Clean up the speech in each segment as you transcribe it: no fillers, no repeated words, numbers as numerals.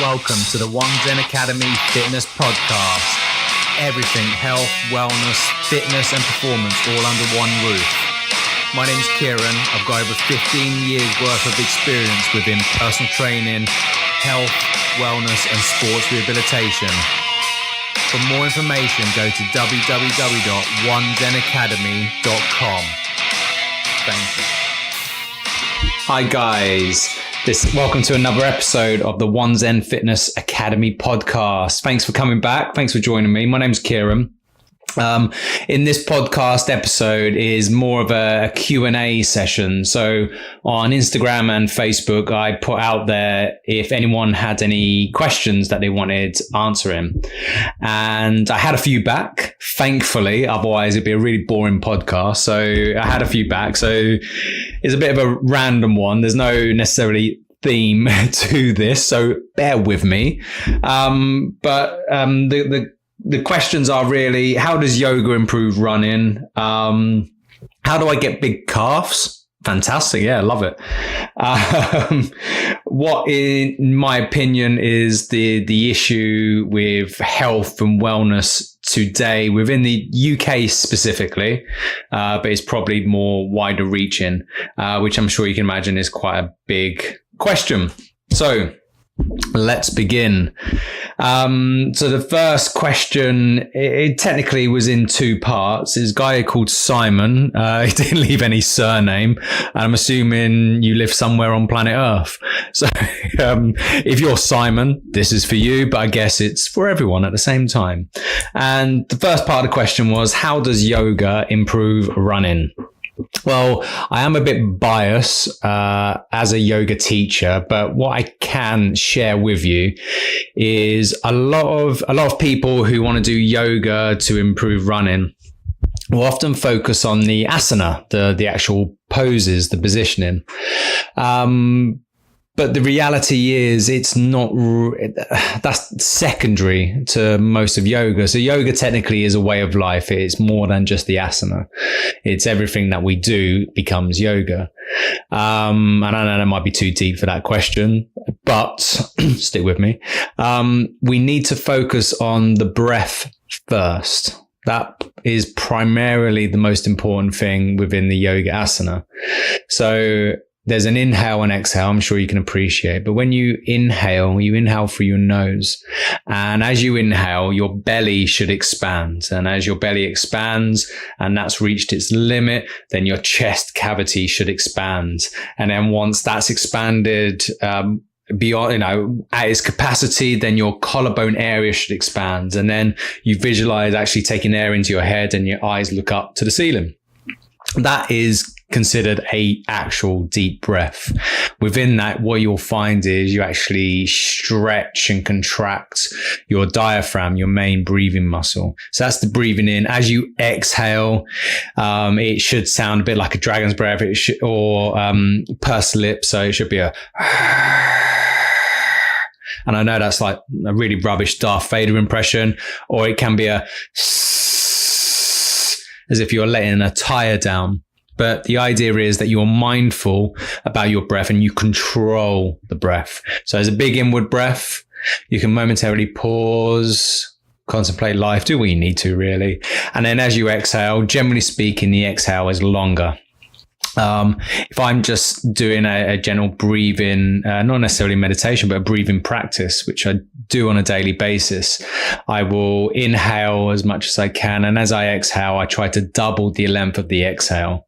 welcome to the One Zen Academy Fitness Podcast. Everything health, wellness, fitness and performance all under one roof. My name's Kieran. I've got over 15 years worth of experience within personal training, health, wellness and sports rehabilitation. For more information, go to www.onezenacademy.com. Thank you. Hi guys. Welcome to another episode of the One Zen Fitness Academy podcast. Thanks for coming back. Thanks for joining me. My name's Kieran. In this podcast episode is more of a Q&A session. So on Instagram and Facebook, I put out there if anyone had any questions that they wanted answering. And I had a few back, thankfully, otherwise it'd be a really boring podcast. So I had a few back. So it's a bit of a random one. There's no necessarily theme to this, so bear with me. The questions are really, how does yoga improve running? How do I get big calves? Fantastic. Yeah, I love it. What, in my opinion, is the issue with health and wellness today within the UK specifically, but it's probably more wider reaching, which I'm sure you can imagine is quite a big question. So let's begin. So the first question, it technically was in two parts. There's a guy called Simon. He didn't leave any surname. I'm assuming you live somewhere on planet Earth. So if you're Simon, this is for you, but I guess it's for everyone at the same time. And the first part of the question was, how does yoga improve running? Well, I am a bit biased as a yoga teacher, but what I can share with you is a lot of people who want to do yoga to improve running will often focus on the asana, the actual poses, the positioning. But the reality is it's not, that's secondary to most of yoga. So yoga technically is a way of life. It's more than just the asana. It's everything that we do becomes yoga. And I know that might be too deep for that question, but stick with me. We need to focus on the breath first. That is primarily the most important thing within the yoga asana. So there's an inhale and exhale, I'm sure you can appreciate. But when you inhale through your nose. And as you inhale, your belly should expand. And as your belly expands and that's reached its limit, then your chest cavity should expand. And then once that's expanded, beyond, at its capacity, then your collarbone area should expand. And then you visualize actually taking air into your head and your eyes look up to the ceiling. That is considered a actual deep breath. Within that, what you'll find is you actually stretch and contract your diaphragm, your main breathing muscle. So that's the breathing in. As you exhale, it should sound a bit like a dragon's breath, or pursed lips. So it should be a and I know that's like a really rubbish Darth Vader impression, or it can be a as if you're letting a tire down. But the idea is that you're mindful about your breath and you control the breath. So as a big inward breath, you can momentarily pause, contemplate life, do what you need to really. And then as you exhale, generally speaking, the exhale is longer. If I'm just doing a general breathing, not necessarily meditation, but a breathing practice, which I do on a daily basis, I will inhale as much as I can. And as I exhale, I try to double the length of the exhale.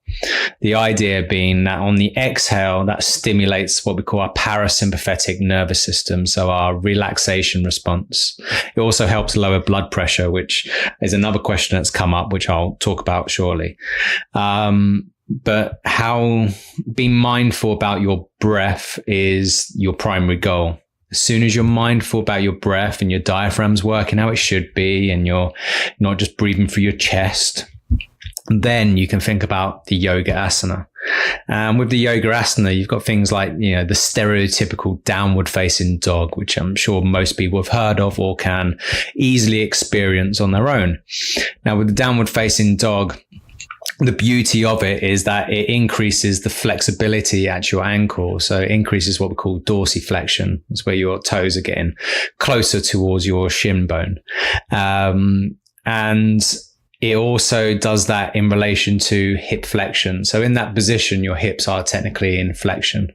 The idea being that on the exhale, that stimulates what we call our parasympathetic nervous system. So our relaxation response. It also helps lower blood pressure, which is another question that's come up, which I'll talk about shortly. But how being mindful about your breath is your primary goal. As soon as you're mindful about your breath and your diaphragm's working how it should be, and you're not just breathing through your chest, then you can think about the yoga asana. And with the yoga asana, you've got things like, the stereotypical downward facing dog, which I'm sure most people have heard of or can easily experience on their own. Now, with the downward facing dog, the beauty of it is that it increases the flexibility at your ankle. So it increases what we call dorsiflexion. It's where your toes are getting closer towards your shin bone. And it also does that in relation to hip flexion. So in that position, your hips are technically in flexion.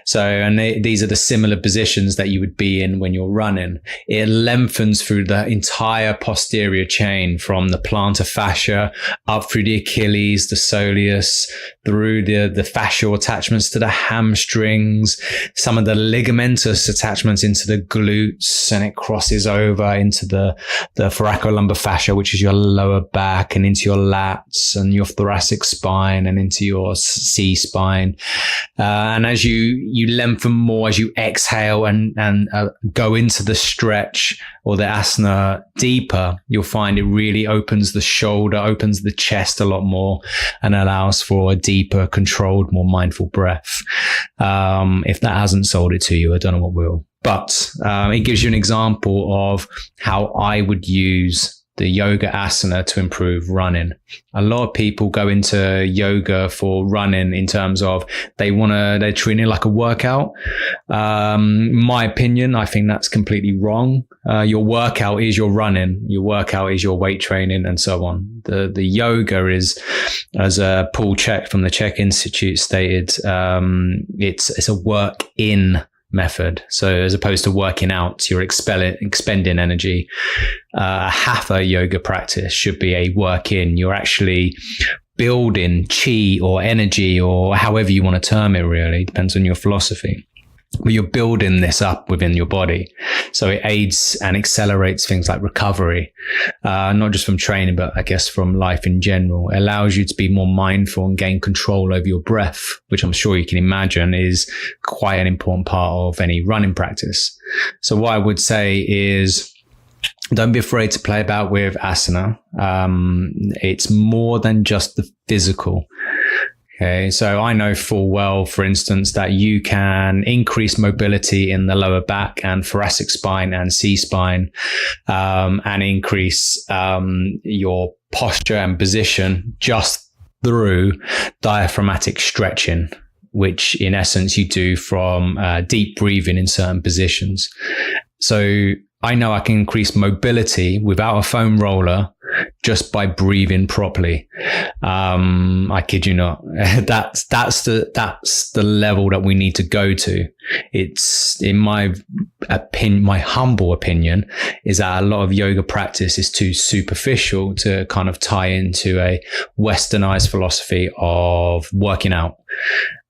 So, and these are the similar positions that you would be in when you're running. It lengthens through the entire posterior chain from the plantar fascia up through the Achilles, the soleus, through the fascial attachments to the hamstrings, some of the ligamentous attachments into the glutes, and it crosses over into the thoracolumbar fascia, which is your lower back, and into your lats and your thoracic spine and into your C spine. And as you lengthen more, as you exhale and go into the stretch or the asana deeper, you'll find it really opens the shoulder, opens the chest a lot more, and allows for a deeper, controlled, more mindful breath. If that hasn't sold it to you, I don't know what will. But it gives you an example of how I would use the yoga asana to improve running. A lot of people go into yoga for running in terms of they're treating it like a workout. My opinion, I think that's completely wrong. Your workout is your running, your workout is your weight training, and so on. The yoga is, as Paul Chek from the Chek Institute stated, it's a work in method. So as opposed to working out, you're expending energy. Hatha yoga practice should be a work in. You're actually building chi or energy, or however you want to term it, really depends on your philosophy. But you're building this up within your body. So it aids and accelerates things like recovery, not just from training, but I guess from life in general. It allows you to be more mindful and gain control over your breath, which I'm sure you can imagine is quite an important part of any running practice. So what I would say is, don't be afraid to play about with asana. It's more than just the physical. Okay, so I know full well, for instance, that you can increase mobility in the lower back and thoracic spine and C spine, and increase your posture and position just through diaphragmatic stretching, which in essence you do from deep breathing in certain positions. So I know I can increase mobility without a foam roller just by breathing properly. I kid you not. That's the level that we need to go to. It's, in my opinion, my humble opinion, is that a lot of yoga practice is too superficial to kind of tie into a westernized philosophy of working out.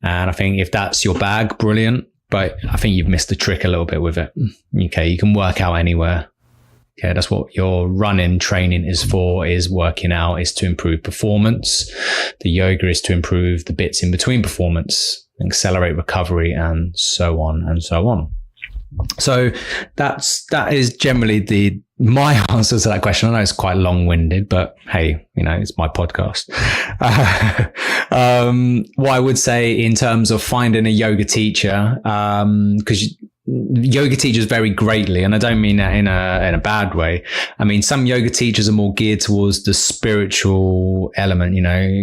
And I think if that's your bag, brilliant. But I think you've missed the trick a little bit with it. Okay, you can work out anywhere. Okay, that's what your running training is for, is working out, is to improve performance. The yoga is to improve the bits in between performance, accelerate recovery, and so on and so on. So that is generally my answer to that question. I know it's quite long-winded, but hey, it's my podcast. What I would say in terms of finding a yoga teacher, because yoga teachers vary greatly, and I don't mean that in a bad way. I mean, some yoga teachers are more geared towards the spiritual element,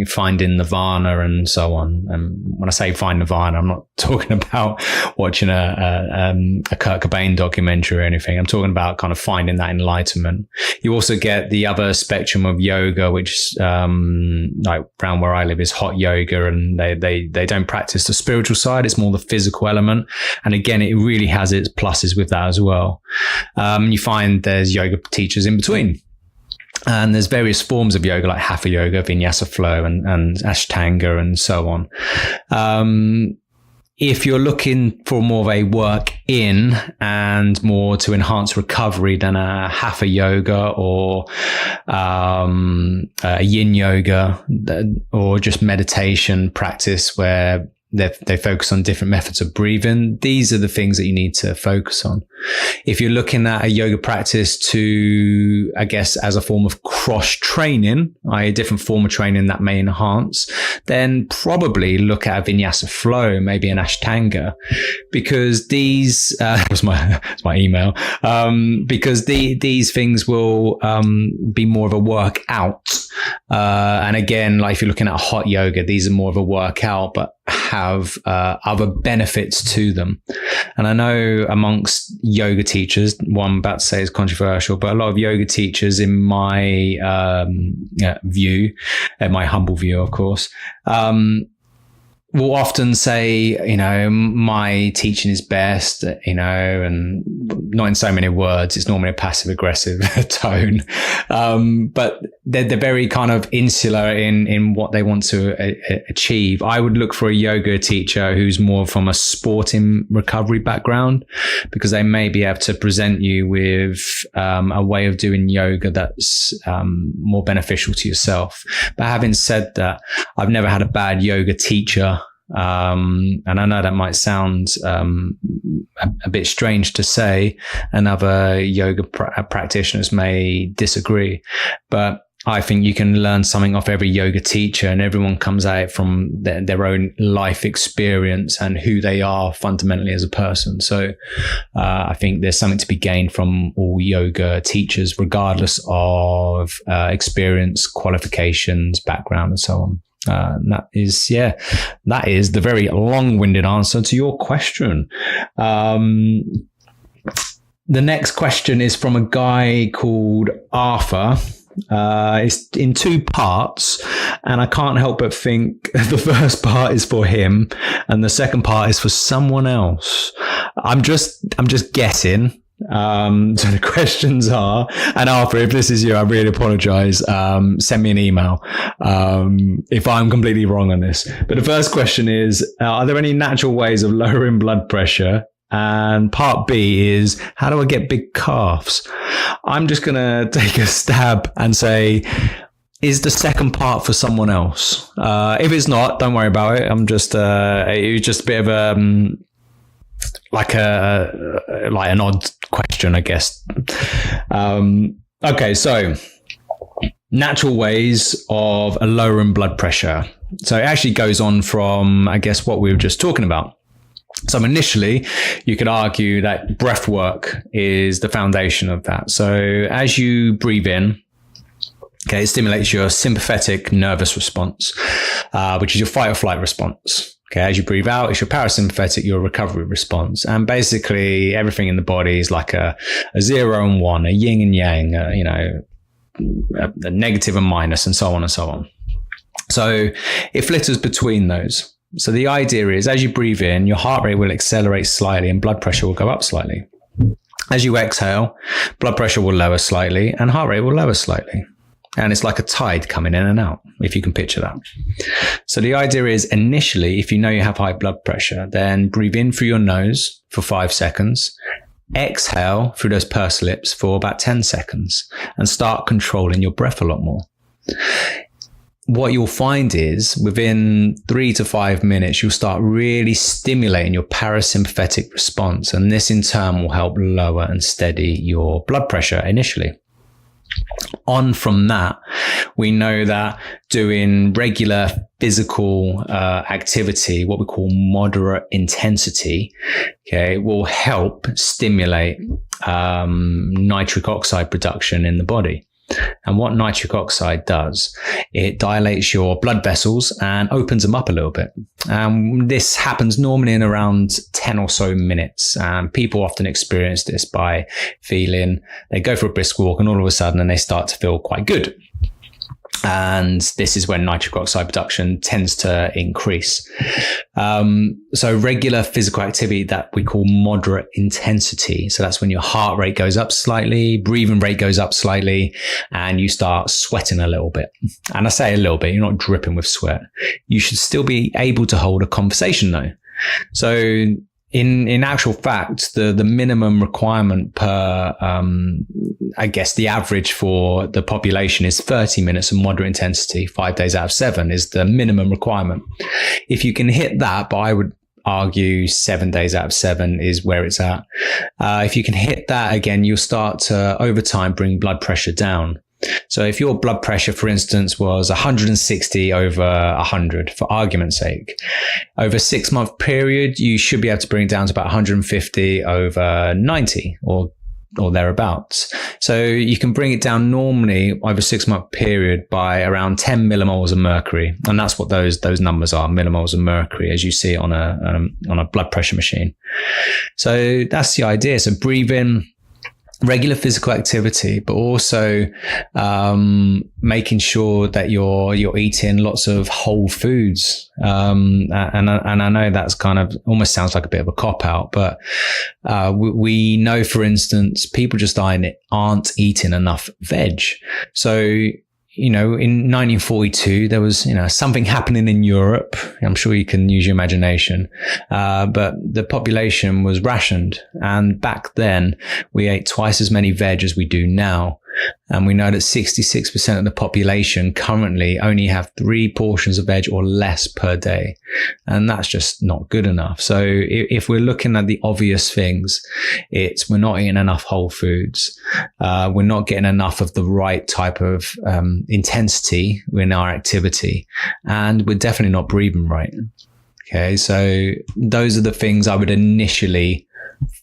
finding nirvana and so on. And when I say find nirvana, I'm not talking about watching a Kurt Cobain documentary or anything. I'm talking about kind of finding that enlightenment. You also get the other spectrum of yoga, which like around where I live is hot yoga, and they don't practice the spiritual side. It's more the physical element. And again, it really has its pluses with that as well. You find there's yoga teachers in between. And there's various forms of yoga like hatha yoga, vinyasa flow, and ashtanga, and so on. If you're looking for more of a work in and more to enhance recovery than a hatha yoga or a yin yoga or just meditation practice where they focus on different methods of breathing, these are the things that you need to focus on. If you're looking at a yoga practice to, I guess, as a form of cross training, i.e. a different form of training that may enhance, then probably look at a vinyasa flow, maybe an ashtanga, because these, was my email, because these things will be more of a workout And again, like if you're looking at hot yoga, these are more of a workout, but have other benefits to them. And I know amongst yoga teachers, what I'm about to say is controversial, but a lot of yoga teachers, in my view, my humble view, of course, will often say, my teaching is best, and not in so many words. It's normally a passive aggressive tone. But they're very kind of insular in what they want to achieve. I would look for a yoga teacher who's more from a sporting recovery background, because they may be able to present you with a way of doing yoga that's more beneficial to yourself. But having said that, I've never had a bad yoga teacher. And I know that might sound a bit strange to say, and other yoga practitioners may disagree, but I think you can learn something off every yoga teacher, and everyone comes at it from their own life experience and who they are fundamentally as a person. So I think there's something to be gained from all yoga teachers, regardless of experience, qualifications, background, and so on. That is the very long-winded answer to your question. The next question is from a guy called Arthur. It's in two parts, and I can't help but think the first part is for him and the second part is for someone else. I'm just guessing. So the questions are, and Arthur, if this is you, I really apologize. Send me an email if I'm completely wrong on this. But the first question is, are there any natural ways of lowering blood pressure? And part B is, how do I get big calves? I'm just going to take a stab and say, is the second part for someone else? If it's not, don't worry about it. It was just a bit of like an odd question, I guess. Okay, so natural ways of lowering blood pressure. So it actually goes on from, I guess, what we were just talking about. So initially, you could argue that breath work is the foundation of that. So as you breathe in, it stimulates your sympathetic nervous response, which is your fight or flight response. As you breathe out, it's your parasympathetic, your recovery response. And basically everything in the body is like a 0 and 1, a yin and yang, a negative and minus, and so on and so on. So it flitters between those. So the idea is, as you breathe in, your heart rate will accelerate slightly and blood pressure will go up slightly. As you exhale, blood pressure will lower slightly and heart rate will lower slightly. And it's like a tide coming in and out, if you can picture that. So the idea is, initially, if you know you have high blood pressure, then breathe in through your nose for 5 seconds, exhale through those pursed lips for about 10 seconds, and start controlling your breath a lot more. What you'll find is, within 3 to 5 minutes, you'll start really stimulating your parasympathetic response. And this in turn will help lower and steady your blood pressure initially. On from that, we know that doing regular physical activity, what we call moderate intensity, will help stimulate nitric oxide production in the body. And what nitric oxide does, it dilates your blood vessels and opens them up a little bit. This happens normally in around 10 or so minutes. People often experience this by feeling, they go for a brisk walk and all of a sudden they start to feel quite good. And this is when nitric oxide production tends to increase. So regular physical activity that we call moderate intensity. So that's when your heart rate goes up slightly, breathing rate goes up slightly, and you start sweating a little bit. And I say a little bit, you're not dripping with sweat. You should still be able to hold a conversation though. So in actual fact, the minimum requirement per, I guess the average for the population is 30 minutes of moderate intensity, 5 days out of 7 is the minimum requirement. If you can hit that, but I would argue 7 days out of 7 is where it's at. If you can hit that again, you'll start to, over time, bring blood pressure down. So if your blood pressure, for instance, was 160 over 100, for argument's sake, over a 6-month period, you should be able to bring it down to about 150 over 90, or or thereabouts. So you can bring it down normally over a 6-month period by around 10 millimoles of mercury. And that's what those numbers are, millimoles of mercury, as you see it on a blood pressure machine. So that's the idea. So breathe in regular physical activity, but also making sure that you're eating lots of whole foods. And I know that's kind of almost sounds like a bit of a cop out, but we know, for instance, people just aren't eating enough veg. So, in 1942, there was, something happening in Europe. I'm sure you can use your imagination. But the population was rationed. And back then, we ate twice as many veg as we do now. And we know that 66% of the population currently only have 3 portions of veg or less per day. And that's just not good enough. So if we're looking at the obvious things, we're not eating enough whole foods. We're not getting enough of the right type of intensity in our activity. And we're definitely not breathing right. Okay, so those are the things I would initially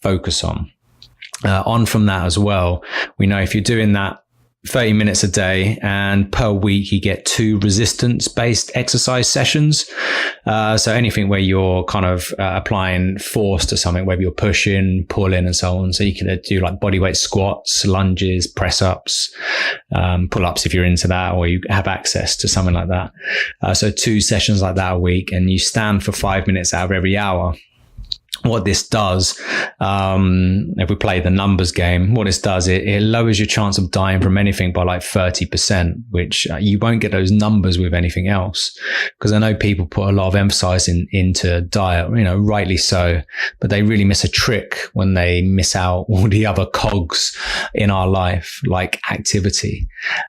focus on. On from that as well, we know if you're doing that 30 minutes a day and per week, you get 2 resistance-based exercise sessions. So anything where you're kind of applying force to something, whether you're pushing, pulling, and so on. So you can do like bodyweight squats, lunges, press-ups, pull-ups if you're into that, or you have access to something like that. So 2 sessions like that a week, and you stand for 5 minutes out of every hour. What this does, if we play the numbers game, what this does, it lowers your chance of dying from anything by like 30%, which you won't get those numbers with anything else. Because I know people put a lot of emphasis into diet, rightly so, but they really miss a trick when they miss out all the other cogs in our life, like activity.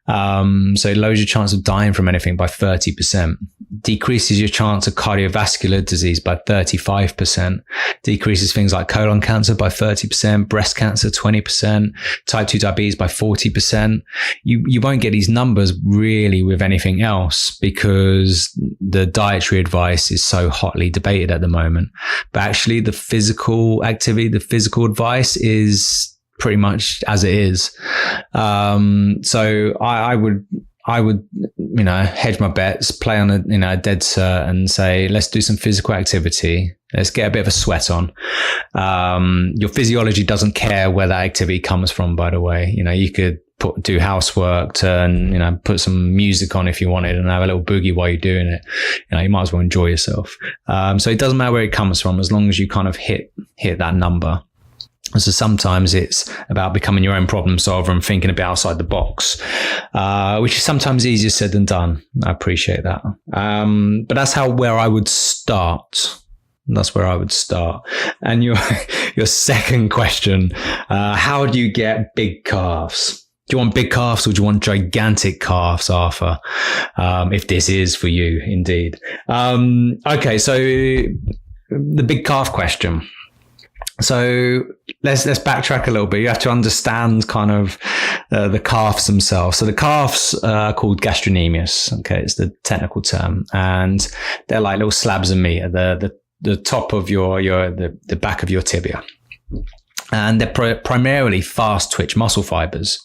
So it lowers your chance of dying from anything by 30%, decreases your chance of cardiovascular disease by 35%, decreases things like colon cancer by 30%, breast cancer 20%, type 2 diabetes by 40%. You won't get these numbers really with anything else because the dietary advice is so hotly debated at the moment. But actually the physical activity, the physical advice is pretty much as it is. So I would, hedge my bets, play on a dead cert and say, let's do some physical activity. Let's get a bit of a sweat on. Your physiology doesn't care where that activity comes from, by the way. You could do housework, put some music on if you wanted and have a little boogie while you're doing it. You might as well enjoy yourself. So it doesn't matter where it comes from as long as you kind of hit that number. So sometimes it's about becoming your own problem solver and thinking a bit outside the box, which is sometimes easier said than done. I appreciate that. But that's where I would start. That's where I would start. And your second question, how do you get big calves? Do you want big calves or do you want gigantic calves, Arthur? If this is for you, indeed. Okay, so the big calf question. So let's backtrack a little bit. You have to understand kind of the calves themselves. So the calves are called gastrocnemius. Okay, it's the technical term, and they're like little slabs of meat at the top of the back of your tibia. And they're primarily fast twitch muscle fibers.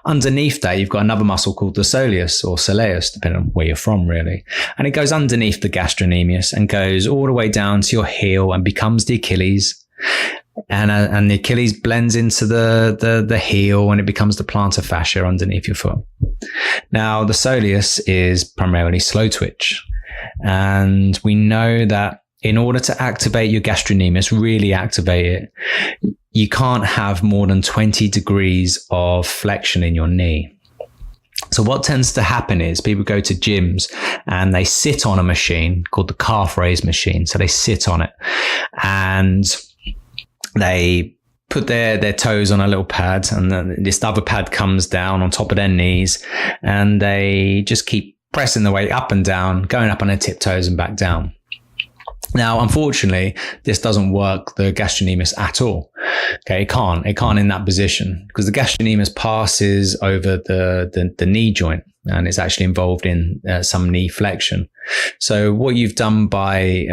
Underneath that, you've got another muscle called the soleus or soleus, depending on where you're from, really. And it goes underneath the gastrocnemius and goes all the way down to your heel and becomes the Achilles. And the Achilles blends into the heel and it becomes the plantar fascia underneath your foot. Now, the soleus is primarily slow twitch. And we know that in order to activate your gastrocnemius, really activate it, you can't have more than 20 degrees of flexion in your knee. So what tends to happen is people go to gyms and they sit on a machine called the calf raise machine. So they sit on it and they put their toes on a little pad, and then this other pad comes down on top of their knees, and they just keep pressing the weight up and down, going up on their tiptoes and back down. Now, unfortunately, this doesn't work the gastrocnemius at all. Okay, it can't in that position because the gastrocnemius passes over the knee joint and it's actually involved in some knee flexion. So what you've done by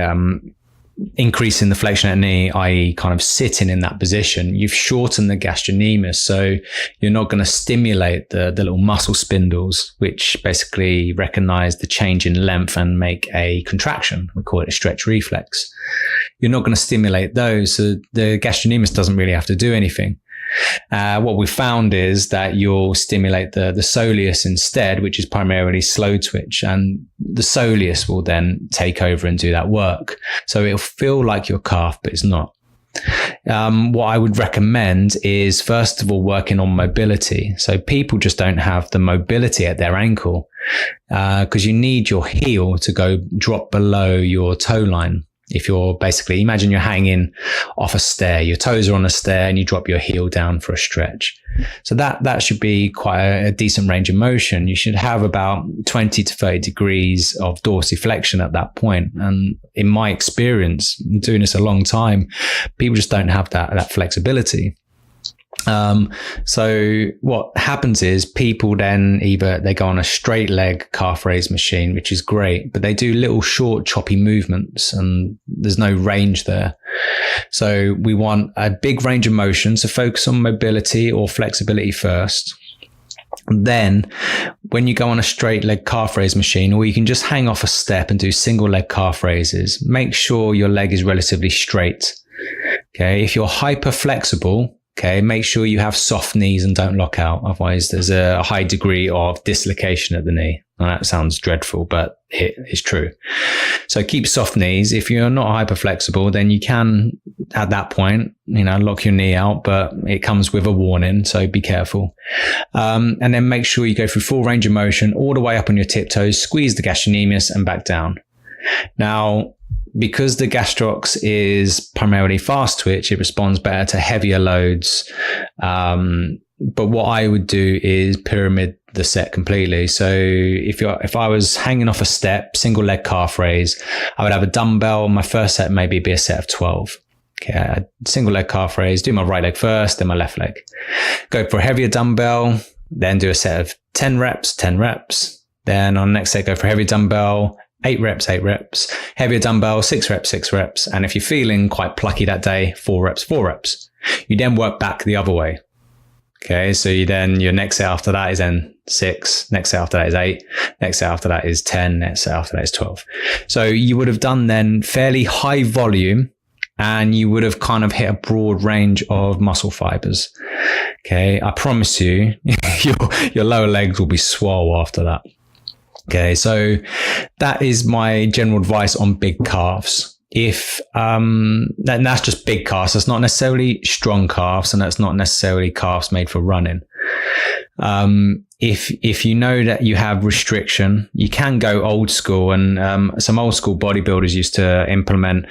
increasing the flexion at knee, i.e. kind of sitting in that position, you've shortened the gastrocnemius. So you're not going to stimulate the little muscle spindles, which basically recognize the change in length and make a contraction. We call it a stretch reflex. You're not going to stimulate those. So the gastrocnemius doesn't really have to do anything. What we found is that you'll stimulate the soleus instead, which is primarily slow twitch, and the soleus will then take over and do that work. So it'll feel like your calf, but it's not. What I would recommend is, first of all, working on mobility. So people just don't have the mobility at their ankle because you need your heel to drop below your toe line. If you're basically, imagine you're hanging off a stair, your toes are on a stair and you drop your heel down for a stretch. So that should be quite a decent range of motion. You should have about 20 to 30 degrees of dorsiflexion at that point. And in my experience, doing this a long time, people just don't have that flexibility. So what happens is people then either they go on a straight leg calf raise machine, which is great, but they do little short choppy movements and there's no range there. So we want a big range of motion. So focus on mobility or flexibility first. Then when you go on a straight leg calf raise machine, or you can just hang off a step and do single leg calf raises, make sure your leg is relatively straight. Okay. If you're hyper flexible, okay, make sure you have soft knees and don't lock out. Otherwise, there's a high degree of dislocation at the knee. And that sounds dreadful, but it is true. So keep soft knees. If you're not hyper flexible, then you can, at that point, lock your knee out, but it comes with a warning. So be careful. And then make sure you go through full range of motion all the way up on your tiptoes, squeeze the gastrocnemius and back down. Now, because the gastrocs is primarily fast twitch, it responds better to heavier loads. But what I would do is pyramid the set completely. So if I was hanging off a step, single leg calf raise, I would have a dumbbell. My first set maybe be a set of 12. Okay, single leg calf raise, do my right leg first, then my left leg. Go for a heavier dumbbell, then do a set of 10 reps. Then on the next set, go for a heavy dumbbell, 8 reps, heavier dumbbell, 6 reps. And if you're feeling quite plucky that day, 4 reps. You then work back the other way. Okay. So your next set after that is then 6. Next set after that is 8. Next set after that is 10. Next set after that is 12. So you would have done then fairly high volume and you would have kind of hit a broad range of muscle fibers. Okay. I promise you, your lower legs will be swole after that. Okay, so that is my general advice on big calves. If that's just big calves, that's not necessarily strong calves, and that's not necessarily calves made for running. If you know that you have restriction, you can go old school, and some old school bodybuilders used to implement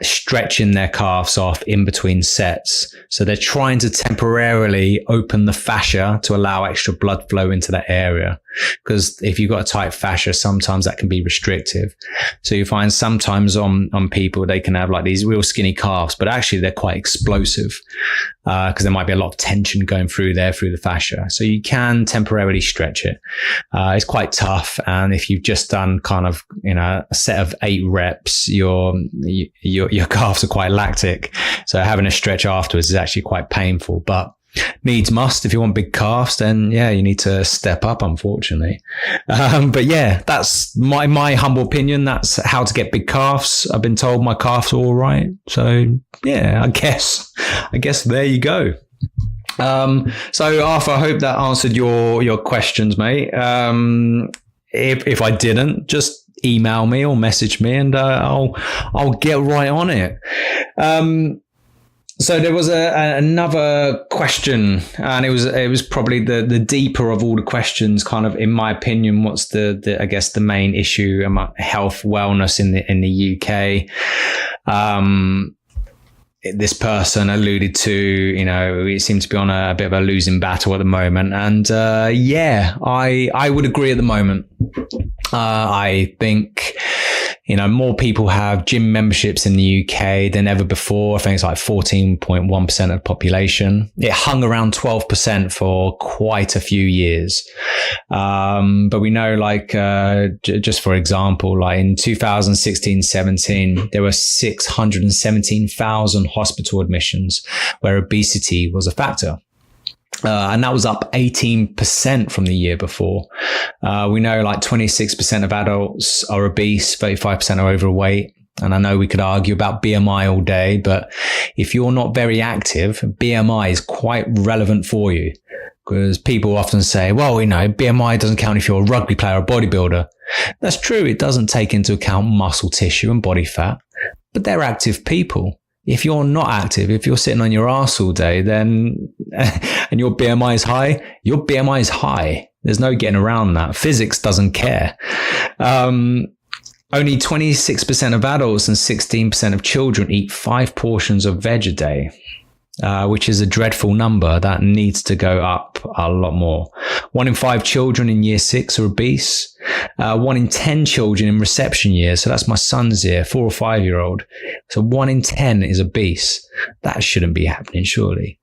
stretching their calves off in between sets. So they're trying to temporarily open the fascia to allow extra blood flow into that area. Because if you've got a tight fascia, sometimes that can be restrictive. So you find sometimes on people, they can have like these real skinny calves, but actually they're quite explosive because there might be a lot of tension going through the fascia. So you can temporarily stretch it. It's quite tough. And if you've just done kind of, a set of 8 reps, your calves are quite lactic. So having a stretch afterwards is actually quite painful, but needs must. If you want big calves, then yeah, you need to step up, unfortunately. But yeah, that's my humble opinion. That's how to get big calves. I've been told my calves are all right. So yeah, I guess there you go. So Arthur, I hope that answered your questions, mate. If I didn't, just email me or message me and I'll get right on it. So there was another question, and it was probably the deeper of all the questions. Kind of, in my opinion, what's the I guess the main issue about health wellness in the UK? This person alluded to, it seems to be on a bit of a losing battle at the moment, and I would agree at the moment. I think More people have gym memberships in the UK than ever before. I think it's like 14.1% of the population. It hung around 12% for quite a few years. But we know, just for example, like in 2016-17, there were 617,000 hospital admissions where obesity was a factor. And that was up 18% from the year before. We know like 26% of adults are obese, 35% are overweight. And I know we could argue about BMI all day, but if you're not very active, BMI is quite relevant for you, because people often say, well, BMI doesn't count if you're a rugby player or bodybuilder. That's true. It doesn't take into account muscle tissue and body fat, but they're active people. If you're not active, if you're sitting on your arse all day, then, and your BMI is high, your BMI is high. There's no getting around that. Physics doesn't care. Only 26% of adults and 16% of children eat 5 portions of veg a day, which is a dreadful number that needs to go up a lot more. 1 in 5 children in year 6 are obese. 1 in 10 children in reception year, so that's my son's year, 4 or 5 year old. So 1 in 10 is obese. That shouldn't be happening, surely.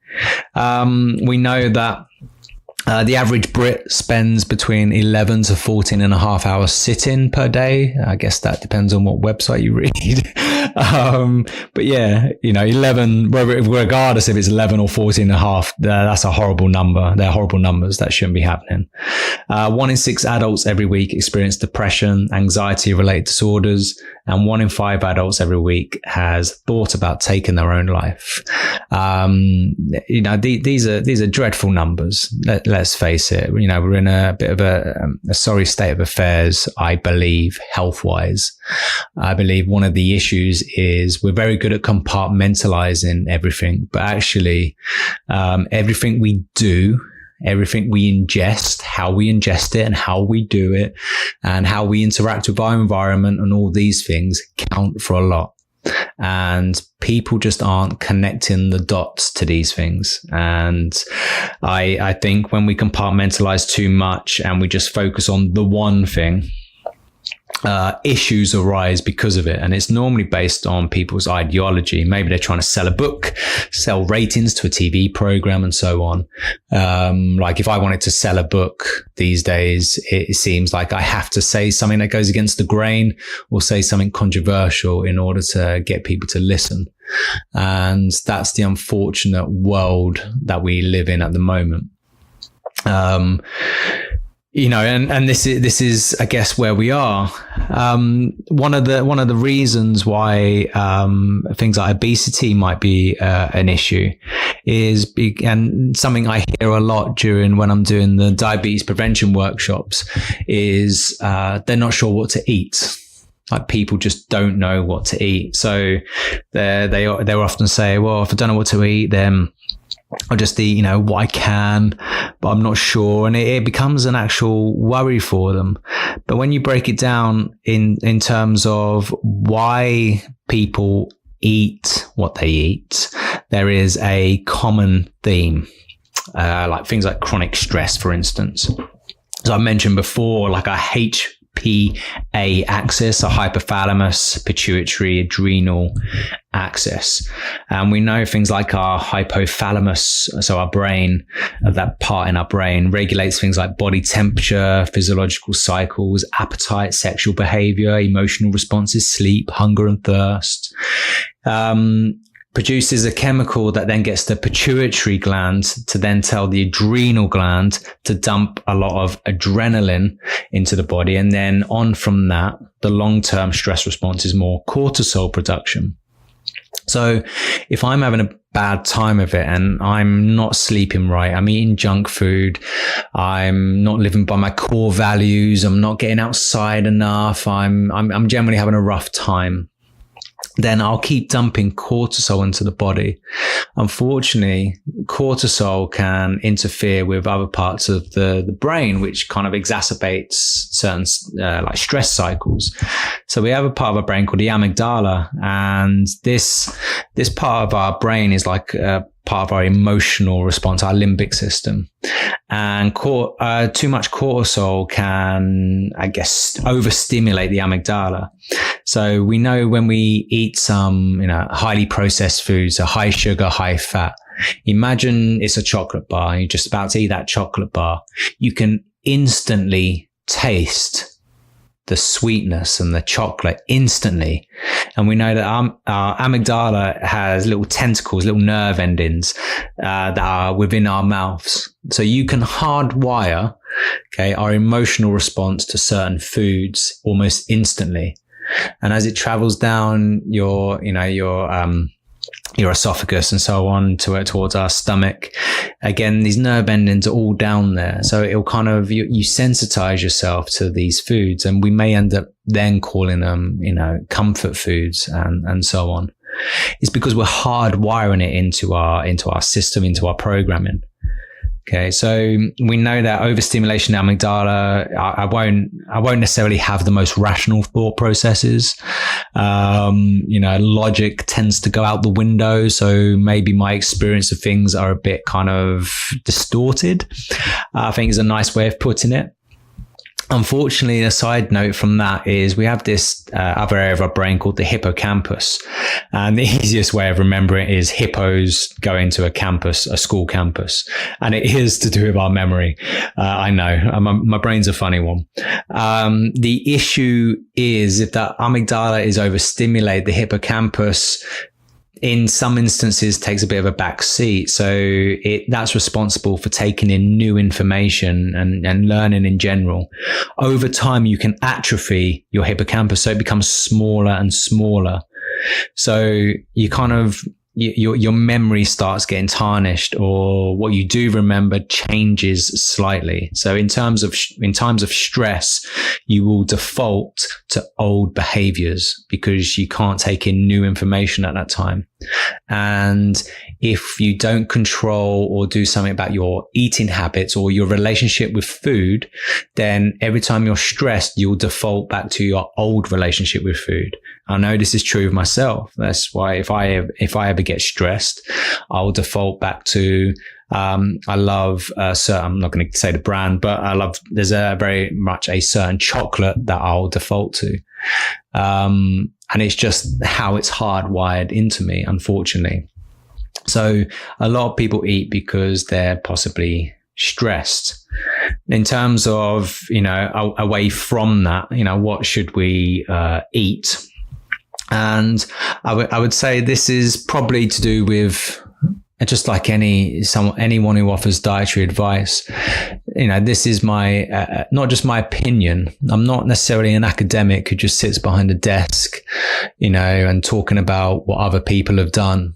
We know that the average Brit spends between 11 to 14 and a half hours sitting per day. I guess that depends on what website you read. But yeah, 11, regardless if it's 11 or 14 and a half, that's a horrible number. They're horrible numbers. That shouldn't be happening. 1 in 6 adults every week experience depression, anxiety related disorders, and 1 in 5 adults every week has thought about taking their own life. These are dreadful numbers. Let's face it. We're in a bit of a sorry state of affairs, I believe, health-wise. I believe one of the issues is we're very good at compartmentalizing everything, but actually, everything we do, everything we ingest, how we ingest it and how we do it and how we interact with our environment and all these things count for a lot. And people just aren't connecting the dots to these things. And I think when we compartmentalize too much and we just focus on the one thing, issues arise because of it. And it's normally based on people's ideology. Maybe they're trying to sell a book, sell ratings to a TV program and so on. Like if I wanted to sell a book these days, it seems like I have to say something that goes against the grain or say something controversial in order to get people to listen. And that's the unfortunate world that we live in at the moment. And this is, I guess, where we are. One of the reasons why things like obesity might be an issue is, and something I hear a lot when I'm doing the diabetes prevention workshops, is they're not sure what to eat. Like people just don't know what to eat. So they often say, well, if I don't know what to eat, then I'll just eat, what I can, but I'm not sure. And it becomes an actual worry for them. But when you break it down in terms of why people eat what they eat, there is a common theme, like things like chronic stress, for instance. As I mentioned before, like a HPA axis, a hypothalamus, pituitary, adrenal axis. And we know things like our hypothalamus, so our brain, that part in our brain regulates things like body temperature, physiological cycles, appetite, sexual behavior, emotional responses, sleep, hunger and thirst. Produces a chemical that then gets the pituitary gland to then tell the adrenal gland to dump a lot of adrenaline into the body. And then on from that, the long-term stress response is more cortisol production. So if I'm having a bad time of it and I'm not sleeping right, I'm eating junk food, I'm not living by my core values, I'm not getting outside enough, I'm generally having a rough time, then I'll keep dumping cortisol into the body. Unfortunately, cortisol can interfere with other parts of the brain, which kind of exacerbates certain like stress cycles. So we have a part of our brain called the amygdala, and this part of our brain is like part of our emotional response, our limbic system. And too much cortisol can, I guess, overstimulate the amygdala. So we know when we eat some, highly processed foods, so high sugar, high fat. Imagine it's a chocolate bar and you're just about to eat that chocolate bar. You can instantly taste the sweetness and the chocolate instantly. And we know that our amygdala has little tentacles, little nerve endings that are within our mouths. So you can hardwire, our emotional response to certain foods almost instantly. And as it travels down your esophagus and so on towards our stomach, again, these nerve endings are all down there. So it'll kind of, you sensitize yourself to these foods, and we may end up then calling them, comfort foods and so on. It's because we're hardwiring it into our system, into our programming. Okay, so we know that overstimulation of the amygdala, I won't necessarily have the most rational thought processes. Logic tends to go out the window. So maybe my experience of things are a bit kind of distorted, I think is a nice way of putting it. Unfortunately, a side note from that is we have this other area of our brain called the hippocampus. And the easiest way of remembering it is hippos going to a school campus. And it is to do with our memory. I know, my brain's a funny one. The issue is if the amygdala is overstimulated, the hippocampus in some instances takes a bit of a back seat. So that's responsible for taking in new information and learning in general. Over time, you can atrophy your hippocampus, so it becomes smaller and smaller. So you kind of, your memory starts getting tarnished, or what you do remember changes slightly. So in times of stress, you will default to old behaviors because you can't take in new information at that time. And if you don't control or do something about your eating habits or your relationship with food, then every time you're stressed, you'll default back to your old relationship with food. I know this is true of myself. That's why if I ever get stressed, I'll default back to, I love I'm not going to say the brand, but there's very much a certain chocolate that I'll default to. And it's just how it's hardwired into me, unfortunately. So a lot of people eat because they're possibly stressed. In terms of, away from that, what should we eat? And I would say this is probably to do with, just like anyone who offers dietary advice, this is my, not just my opinion. I'm not necessarily an academic who just sits behind a desk, and talking about what other people have done.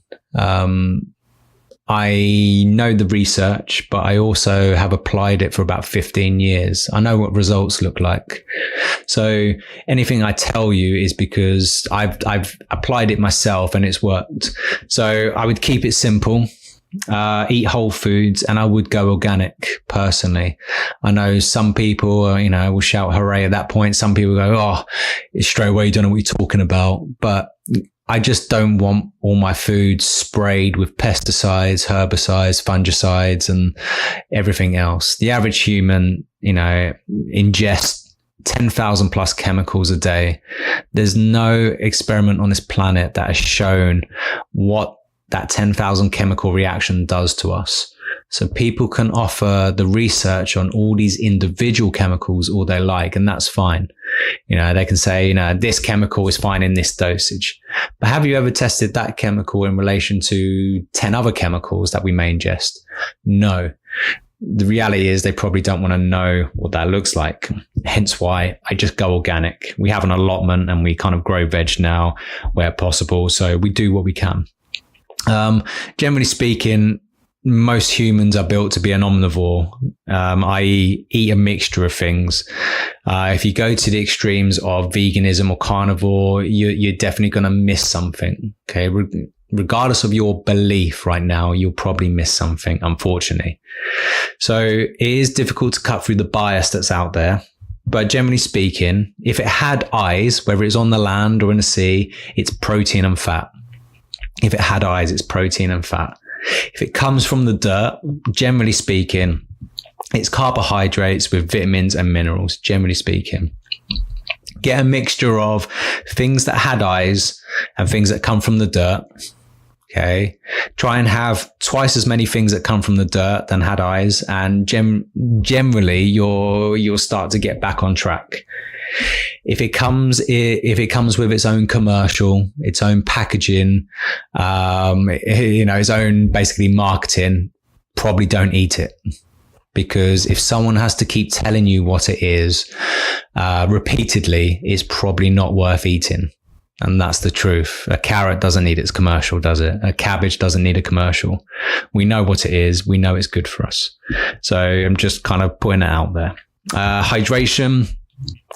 I know the research, but I also have applied it for about 15 years. I know what results look like. So anything I tell you is because I've applied it myself and it's worked. So I would keep it simple, eat whole foods, and I would go organic personally. I know some people, will shout hooray at that point. Some people go, oh, it's straight away, you don't know what you're talking about. But I just don't want all my food sprayed with pesticides, herbicides, fungicides, and everything else. The average human, ingests 10,000 plus chemicals a day. There's no experiment on this planet that has shown what that 10,000 chemical reaction does to us. So people can offer the research on all these individual chemicals all they like, and that's fine. They can say, this chemical is fine in this dosage. But have you ever tested that chemical in relation to 10 other chemicals that we may ingest? No. The reality is they probably don't want to know what that looks like. Hence why I just go organic. We have an allotment and we kind of grow veg now where possible. So we do what we can. Generally speaking, most humans are built to be an omnivore, i.e. eat a mixture of things. If you go to the extremes of veganism or carnivore, you're definitely going to miss something. Okay. Regardless of your belief right now, you'll probably miss something, unfortunately. So it is difficult to cut through the bias that's out there. But generally speaking, if it had eyes, whether it's on the land or in the sea, it's protein and fat. If it had eyes, it's protein and fat. If it comes from the dirt, generally speaking, it's carbohydrates with vitamins and minerals, generally speaking. Get a mixture of things that had eyes and things that come from the dirt. Okay. Try and have twice as many things that come from the dirt than had eyes. And generally you'll start to get back on track. If it comes with its own commercial, its own packaging, its own basically marketing, probably don't eat it. Because if someone has to keep telling you what it is, repeatedly, it's probably not worth eating. And that's the truth. A carrot doesn't need its commercial, does it? A cabbage doesn't need a commercial. We know what it is. We know it's good for us. So I'm just kind of putting it out there. Hydration.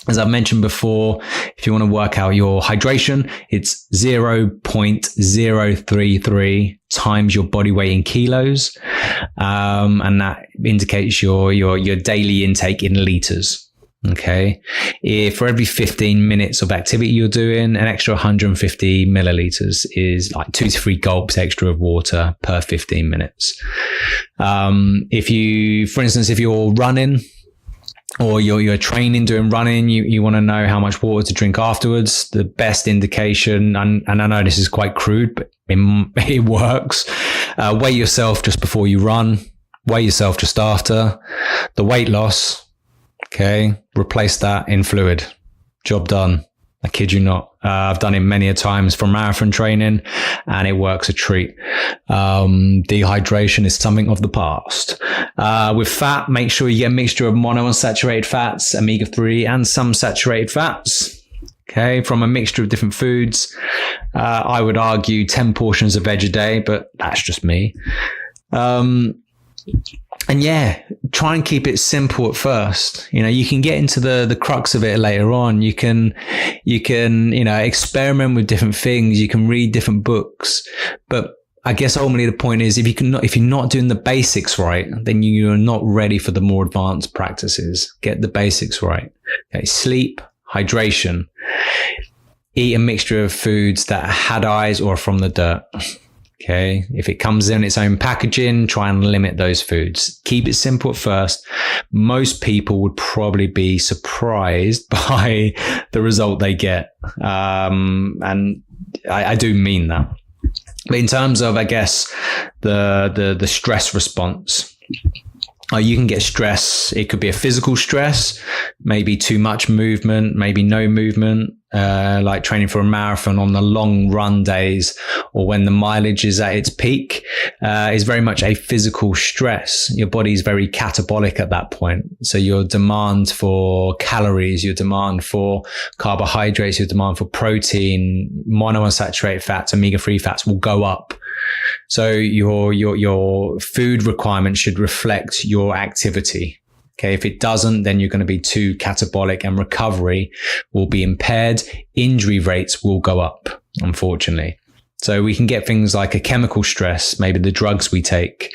As I've mentioned before, if you want to work out your hydration, it's 0.033 times your body weight in kilos. And that indicates your daily intake in liters. Okay. If for every 15 minutes of activity you're doing, an extra 150 milliliters is like 2 to 3 gulps extra of water per 15 minutes. If you're running, or you're training, doing running, you want to know how much water to drink afterwards. The best indication, and I know this is quite crude, but it works. Weigh yourself just before you run. Weigh yourself just after. The weight loss, okay, replace that in fluid. Job done. I kid you not. I've done it many a times for marathon training, and it works a treat. Dehydration is something of the past. With fat, make sure you get a mixture of monounsaturated fats, omega-3, and some saturated fats. Okay, from a mixture of different foods. I would argue 10 portions of veg a day, but that's just me. And yeah, try and keep it simple at first. You can get into the crux of it later on. You can, experiment with different things. You can read different books. But I guess ultimately the point is, if you're not doing the basics right, then you're not ready for the more advanced practices. Get the basics right. Okay, sleep, hydration. Eat a mixture of foods that had eyes or from the dirt. Okay. If it comes in its own packaging, try and limit those foods. Keep it simple at first. Most people would probably be surprised by the result they get. And I do mean that. But in terms of, I guess, the stress response, you can get stress. It could be a physical stress, maybe too much movement, maybe no movement, like training for a marathon on the long run days, or when the mileage is at its peak, is very much a physical stress. Your body is very catabolic at that point. So your demand for calories, your demand for carbohydrates, your demand for protein, monounsaturated fats, omega-3 fats will go up. So your food requirement should reflect your activity. Okay. If it doesn't, then you're going to be too catabolic and recovery will be impaired. Injury rates will go up, unfortunately. So we can get things like a chemical stress, maybe the drugs we take,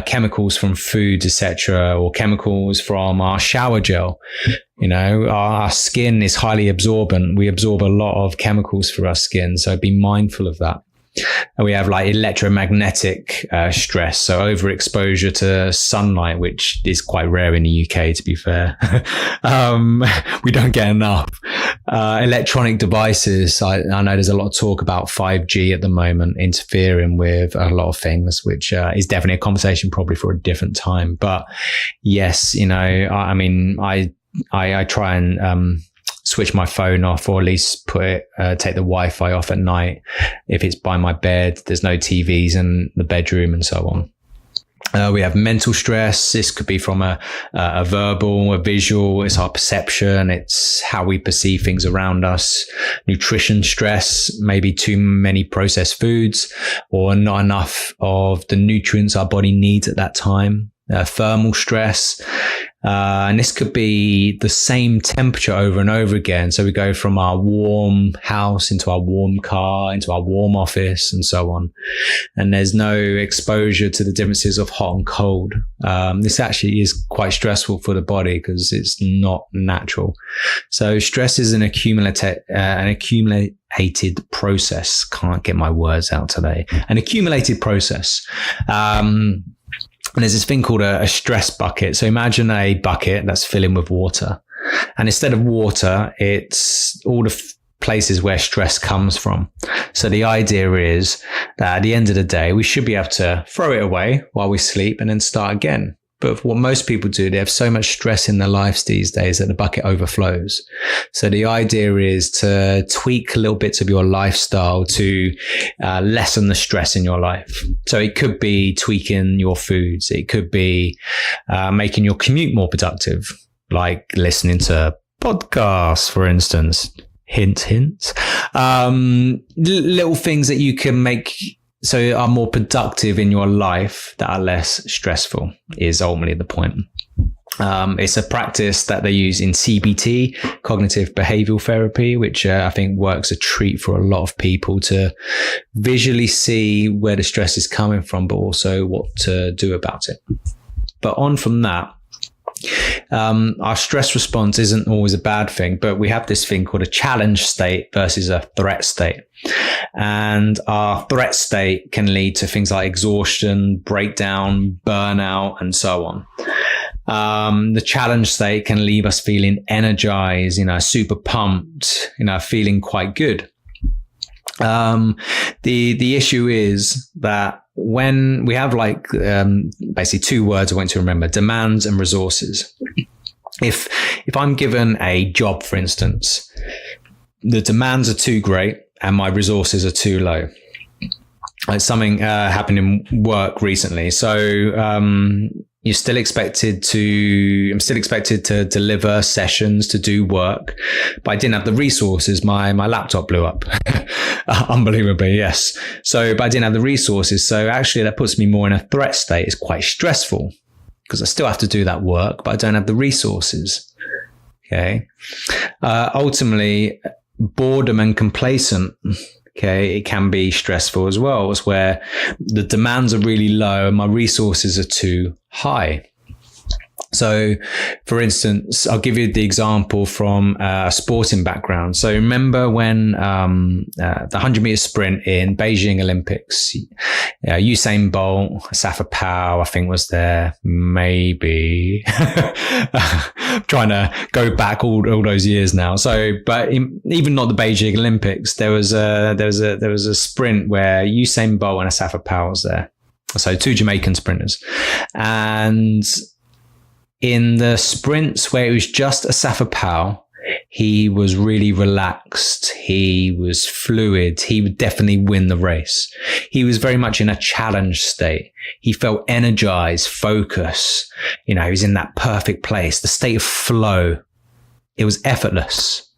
chemicals from foods, etc., or chemicals from our shower gel. Our skin is highly absorbent. We absorb a lot of chemicals for our skin. So be mindful of that. And we have like electromagnetic stress, so overexposure to sunlight, which is quite rare in the UK, to be fair. We don't get enough. Electronic devices. I know there's a lot of talk about 5G at the moment interfering with a lot of things, which is definitely a conversation probably for a different time. But yes, I try and switch my phone off, or at least take the Wi-Fi off at night. If it's by my bed, there's no TVs in the bedroom and so on. We have mental stress. This could be from a verbal, a visual. It's our perception. It's how we perceive things around us. Nutrition stress, maybe too many processed foods or not enough of the nutrients our body needs at that time. thermal stress. And this could be the same temperature over and over again. So we go from our warm house into our warm car, into our warm office, and so on. And there's no exposure to the differences of hot and cold. This actually is quite stressful for the body because it's not natural. So stress is an accumulated process. Can't get my words out today. An accumulated process. And there's this thing called a stress bucket. So imagine a bucket that's filling with water. And instead of water, it's all the places where stress comes from. So the idea is that at the end of the day, we should be able to throw it away while we sleep and then start again. But what most people do, they have so much stress in their lives these days that the bucket overflows. So the idea is to tweak little bits of your lifestyle to lessen the stress in your life. So it could be tweaking your foods. It could be making your commute more productive, like listening to podcasts, for instance. Hint, hint. Little things that you can make so are more productive in your life that are less stressful is ultimately the point. It's a practice that they use in CBT, cognitive behavioral therapy, which I think works a treat for a lot of people to visually see where the stress is coming from, but also what to do about it. But on from that, our stress response isn't always a bad thing, but we have this thing called a challenge state versus a threat state. And our threat state can lead to things like exhaustion, breakdown, burnout, and so on. The challenge state can leave us feeling energized, super pumped, feeling quite good. The issue is that when we have basically two words I want to remember: demands and resources. If I'm given a job, for instance, the demands are too great and my resources are too low. Something happened in work recently. So I'm still expected to deliver sessions, to do work, but I didn't have the resources. My laptop blew up. Unbelievably, yes. But I didn't have the resources. So actually that puts me more in a threat state. It's quite stressful because I still have to do that work, but I don't have the resources. Okay. Ultimately, boredom and complacent. Okay, it can be stressful as well. It's where the demands are really low and my resources are too high. So, for instance, I'll give you the example from a sporting background. So remember when the 100-meter sprint in Beijing Olympics, Usain Bolt, Safa Powell, I think was there, maybe. Trying to go back all those years now. So, but even not the Beijing Olympics, there was a sprint where Usain Bolt and Safa Powell was there. So two Jamaican sprinters. And in the sprints where it was just Safa Powell, he was really relaxed. He was fluid. He would definitely win the race. He was very much in a challenge state. He felt energized, focus. He was in that perfect place, the state of flow. It was effortless.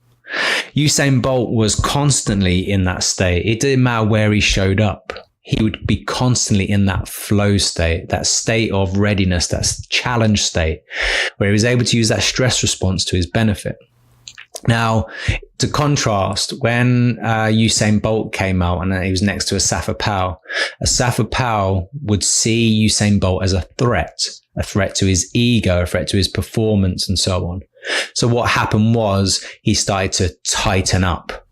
Usain Bolt was constantly in that state. It didn't matter where he showed up. He would be constantly in that flow state, that state of readiness, that challenge state, where he was able to use that stress response to his benefit. Now, to contrast, when Usain Bolt came out and he was next to a Safa Powell would see Usain Bolt as a threat to his ego, a threat to his performance, and so on. So what happened was he started to tighten up.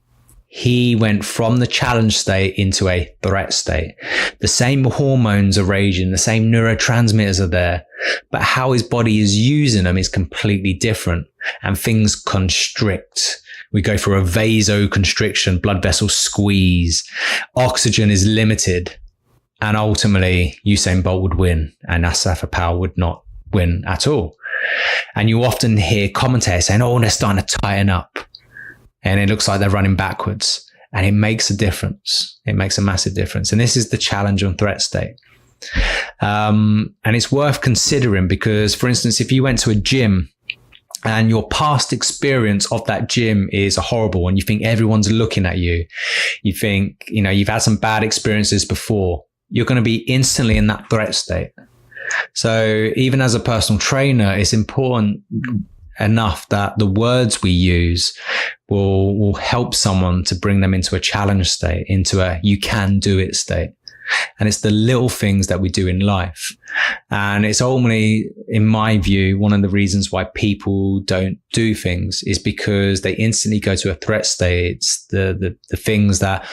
He went from the challenge state into a threat state. The same hormones are raging, the same neurotransmitters are there, but how his body is using them is completely different, and things constrict. We go for a vasoconstriction, blood vessel squeeze, oxygen is limited, and ultimately Usain Bolt would win and Safa Powell would not win at all. And you often hear commentators saying, they're starting to tighten up. And it looks like they're running backwards, and it makes a difference. It makes a massive difference. And this is the challenge and threat state. And it's worth considering because, for instance, if you went to a gym and your past experience of that gym is horrible and you think everyone's looking at you, you think, you've had some bad experiences before, you're going to be instantly in that threat state. So even as a personal trainer, it's important enough that the words we use will help someone to bring them into a challenge state, into a you can do it state. And it's the little things that we do in life. And it's ultimately, in my view, one of the reasons why people don't do things is because they instantly go to a threat state. It's the things that,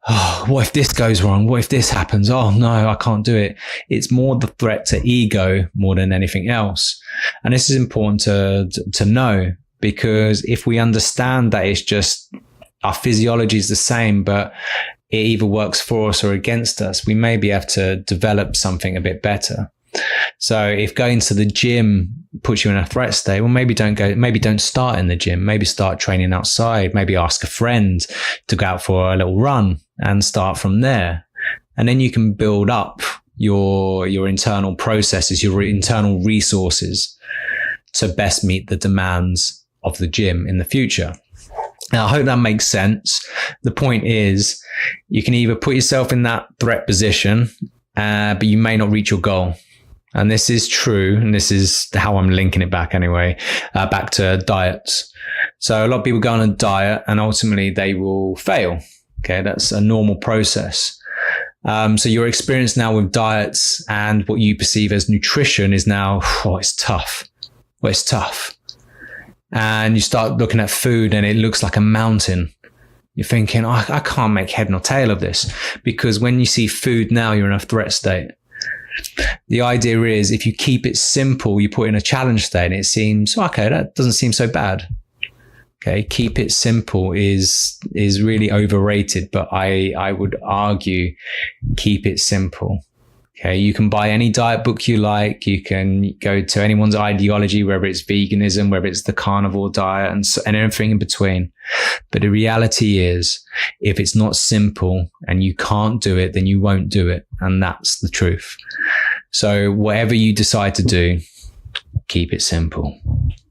oh, what if this goes wrong? What if this happens? Oh no, I can't do it. It's more the threat to ego more than anything else. And this is important to know, because if we understand that it's just our physiology is the same, but it either works for us or against us, we may be able to develop something a bit better. So if going to the gym puts you in a threat state, well, maybe don't start in the gym. Maybe start training outside. Maybe ask a friend to go out for a little run and start from there. And then you can build up your internal processes, your internal resources to best meet the demands of the gym in the future. Now, I hope that makes sense. The point is, you can either put yourself in that threat position, but you may not reach your goal. And this is true. And this is how I'm linking it back anyway, back to diets. So a lot of people go on a diet and ultimately they will fail. Okay. That's a normal process. So your experience now with diets and what you perceive as nutrition is now, it's tough. Well, it's tough. And you start looking at food and it looks like a mountain. You're thinking, I can't make head nor tail of this, because when you see food now, you're in a threat state. The idea is, if you keep it simple, you put in a challenge state and it seems, okay, that doesn't seem so bad. Okay. Keep it simple is really overrated, but I would argue keep it simple. Okay, you can buy any diet book you like. You can go to anyone's ideology, whether it's veganism, whether it's the carnivore diet, and everything in between. But the reality is, if it's not simple and you can't do it, then you won't do it. And that's the truth. So whatever you decide to do, keep it simple,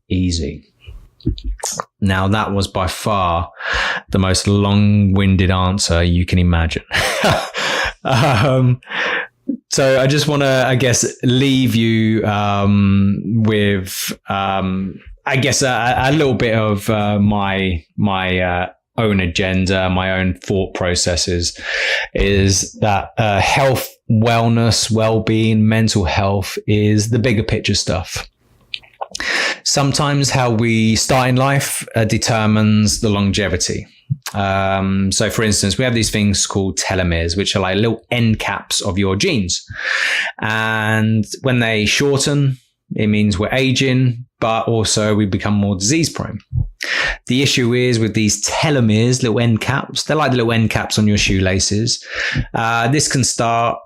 easy. Now, that was by far the most long-winded answer you can imagine. So I just want to, I guess, leave you with, I guess, a little bit of my own agenda, my own thought processes, is that health, wellness, well-being, mental health is the bigger picture stuff. Sometimes how we start in life determines the longevity. So for instance, we have these things called telomeres, which are like little end caps of your genes. And when they shorten, it means we're aging, but also we become more disease prone. The issue is with these telomeres, little end caps, they're like the little end caps on your shoelaces. This can start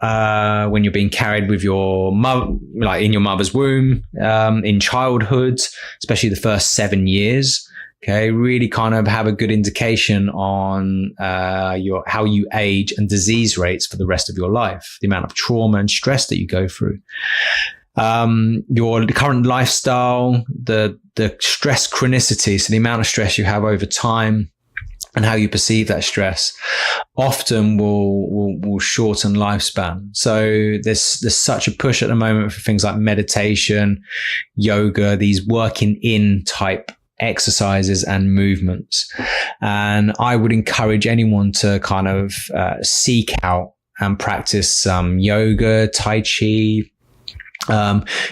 when you're being carried with your mother, like in your mother's womb, in childhood, especially the first 7 years. Okay, really kind of have a good indication on how you age and disease rates for the rest of your life, the amount of trauma and stress that you go through. Your current lifestyle, the stress chronicity, so the amount of stress you have over time and how you perceive that stress, often will shorten lifespan. So there's such a push at the moment for things like meditation, yoga, these working in type exercises and movements. And I would encourage anyone to kind of seek out and practice some yoga, tai chi.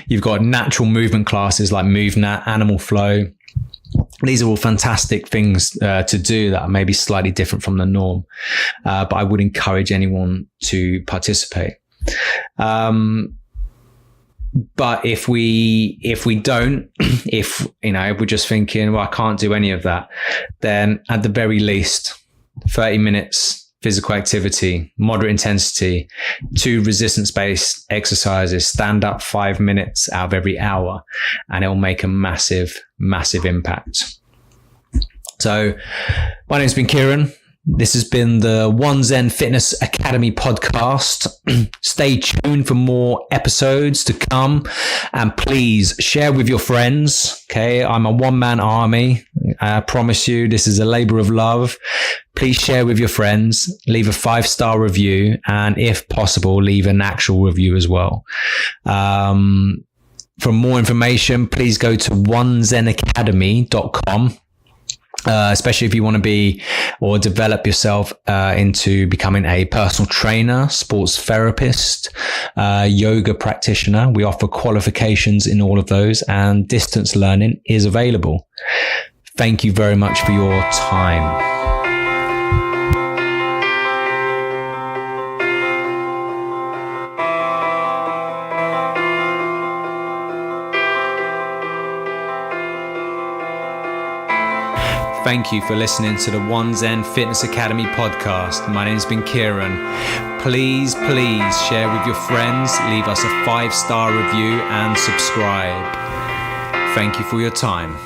You've got natural movement classes like MoveNat, Animal Flow. These are all fantastic things to do that are maybe slightly different from the norm. But I would encourage anyone to participate. But if we don't, if we're just thinking, well, I can't do any of that, then at the very least, 30 minutes physical activity, moderate intensity, 2 resistance-based exercises, stand up 5 minutes out of every hour, and it'll make a massive, massive impact. So my name's been Kieran. This has been the One Zen Fitness Academy podcast. Stay tuned for more episodes to come, and please share with your friends. Okay, I'm a one-man army. I promise you, this is a labor of love. Please share with your friends, leave a 5-star review, and if possible, leave an actual review as well. For more information, please go to onezenacademy.com. Especially if you want to be or develop yourself into becoming a personal trainer, sports therapist, yoga practitioner. We offer qualifications in all of those, and distance learning is available. Thank you very much for your time. Thank you for listening to the One Zen Fitness Academy podcast. My name's been Kieran. Please share with your friends, leave us a 5-star review and subscribe. Thank you for your time.